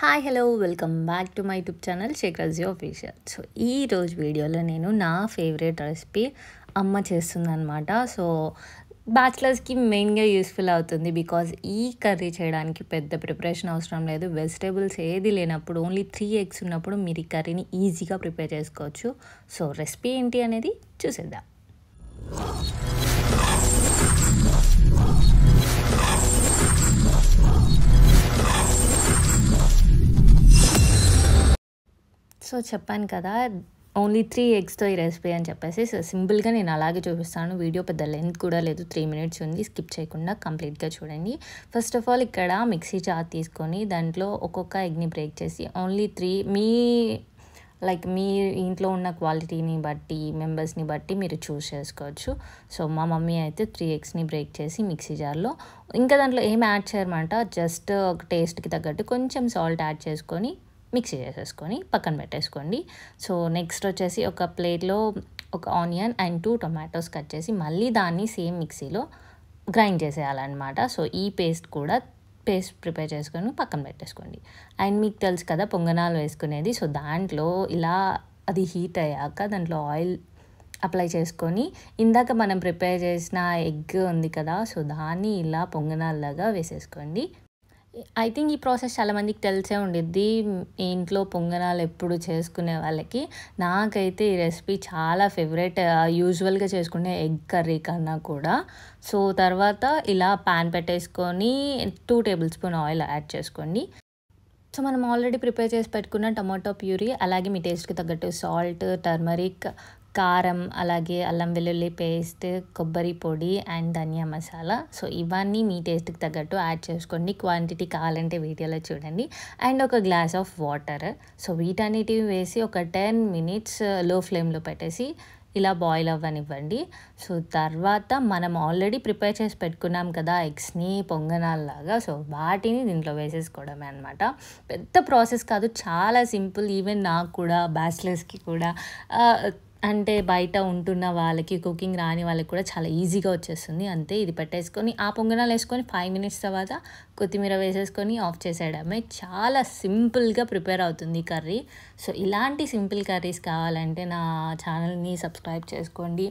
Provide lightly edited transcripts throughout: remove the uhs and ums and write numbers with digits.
Hi hello welcome back to my YouTube channel Shekharaji official. So ఈరోజు వీడియోలో నేను నా ఫేవరెట్ రెసిపీ అమ్మ చేస్తుందన్నమాట. సో బ్యాచిలర్స్కి మెయిన్గా యూస్ఫుల్ అవుతుంది బికాజ్ ఈ కర్రీ చేయడానికి పెద్ద ప్రిపరేషన్ అవసరం లేదు. వెజిటేబుల్స్ ఏది లేనప్పుడు ఓన్లీ 3 ఎగ్స్ ఉన్నప్పుడు మీరు ఈ కర్రీని ఈజీగా ప్రిపేర్ చేసుకోవచ్చు. సో రెసిపీ ఏంటి అనేది చూసేద్దాం. సో చెప్పాను కదా, ఓన్లీ 3 ఎగ్స్తో ఈ రెసిపీ అని చెప్పేసి. సో సింపుల్గా నేను అలాగే చూపిస్తాను. వీడియో పెద్ద లెంత్ కూడా లేదు, 3 మినిట్స్ ఉంది. స్కిప్ చేయకుండా కంప్లీట్గా చూడండి. ఫస్ట్ ఆఫ్ ఆల్ ఇక్కడ మిక్సీ జార్ తీసుకొని దాంట్లో ఒక్కొక్క ఎగ్ని బ్రేక్ చేసి ఓన్లీ 3 మీ ఇంట్లో ఉన్న క్వాలిటీని బట్టి మెంబర్స్ని బట్టి మీరు చూస్ చేసుకోవచ్చు. సో మా మమ్మీ అయితే 3 ఎగ్స్ని బ్రేక్ చేసి మిక్సీ జార్లో, ఇంకా దాంట్లో ఏం యాడ్ చేయమంట, జస్ట్ ఒక టేస్ట్కి తగ్గట్టు కొంచెం సాల్ట్ యాడ్ చేసుకొని మిక్సీ చేసేసుకొని పక్కన పెట్టేసుకోండి. సో నెక్స్ట్ వచ్చేసి ఒక ప్లేట్లో ఒక ఆనియన్ అండ్ 2 టొమాటోస్ కట్ చేసి మళ్ళీ దాన్ని సేమ్ మిక్సీలో గ్రైండ్ చేసేయాలన్నమాట. సో ఈ పేస్ట్ ప్రిపేర్ చేసుకొని పక్కన పెట్టేసుకోండి. అండ్ మీకు తెలుసు కదా పొంగనాలు వేసుకునేది. సో దాంట్లో ఇలా అది హీట్ అయ్యాక దాంట్లో ఆయిల్ అప్లై చేసుకొని ఇందాక మనం ప్రిపేర్ చేసిన ఎగ్ ఉంది కదా, సో దాన్ని ఇలా పొంగనాల్లాగా వేసేసుకోండి. ఐ థింక్ ఈ ప్రాసెస్ చాలామందికి తెలిసే ఉండిద్ది, ఇంట్లో పొంగనాలు ఎప్పుడు చేసుకునే వాళ్ళకి. నాకైతే ఈ రెసిపీ చాలా ఫేవరెట్, యూజువల్గా చేసుకునే ఎగ్ కర్రీ కన్నా కూడా. సో తర్వాత ఇలా ప్యాన్ పెట్టేసుకొని 2 టేబుల్ స్పూన్ ఆయిల్ యాడ్ చేసుకోండి. సో మనం ఆల్రెడీ ప్రిపేర్ చేసి పెట్టుకున్న టమాటో ప్యూరీ, అలాగే మీ టేస్ట్కి తగ్గట్టు సాల్ట్, టర్మరిక్, కారం, అలాగే అల్లం వెల్లుల్లి పేస్ట్, కొబ్బరి పొడి అండ్ ధనియా మసాలా. సో ఇవన్నీ మీ టేస్ట్కి తగ్గట్టు యాడ్ చేసుకోండి. క్వాంటిటీ కావాలంటే వీడియోలో చూడండి. అండ్ ఒక గ్లాస్ ఆఫ్ వాటర్. సో వీటన్నిటివి వేసి ఒక 10 మినిట్స్ లో ఫ్లేమ్లో పెట్టేసి ఇలా బాయిల్ అవ్వనివ్వండి. సో తర్వాత మనం ఆల్రెడీ ప్రిపేర్ చేసి పెట్టుకున్నాం కదా ఎగ్స్ని పొంగనాల్లాగా, సో వాటిని దీంట్లో వేసేసుకోవడమే అనమాట. పెద్ద ప్రాసెస్ కాదు, చాలా సింపుల్. ఈవెన్ నాకు కూడా, బ్యాచిలర్స్కి కూడా, అంటే బయట ఉంటున్న వాళ్ళకి, కుకింగ్ రాని వాళ్ళకి కూడా చాలా ఈజీగా వచ్చేస్తుంది. అంతే, ఇది పెట్టేసుకొని ఆ పొంగనాలు వేసుకొని 5 మినిట్స్ తర్వాత కొత్తిమీర వేసేసుకొని ఆఫ్ చేసేయడమే. చాలా సింపుల్గా ప్రిపేర్ అవుతుంది కర్రీ. సో ఇలాంటి సింపుల్ కర్రీస్ కావాలంటే నా ఛానల్ని సబ్స్క్రైబ్ చేసుకోండి.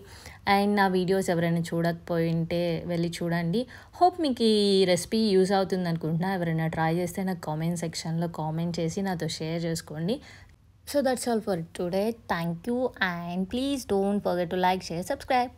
అండ్ నా వీడియోస్ ఎవరైనా చూడకపోయింటే వెళ్ళి చూడండి. హోప్ మీకు ఈ రెసిపీ యూజ్ అవుతుంది అనుకుంటున్నా. ఎవరైనా ట్రై చేస్తే నాకు కామెంట్ సెక్షన్లో కామెంట్ చేసి నాతో షేర్ చేసుకోండి. So that's all for today. Thank you and please don't forget to like, share, subscribe.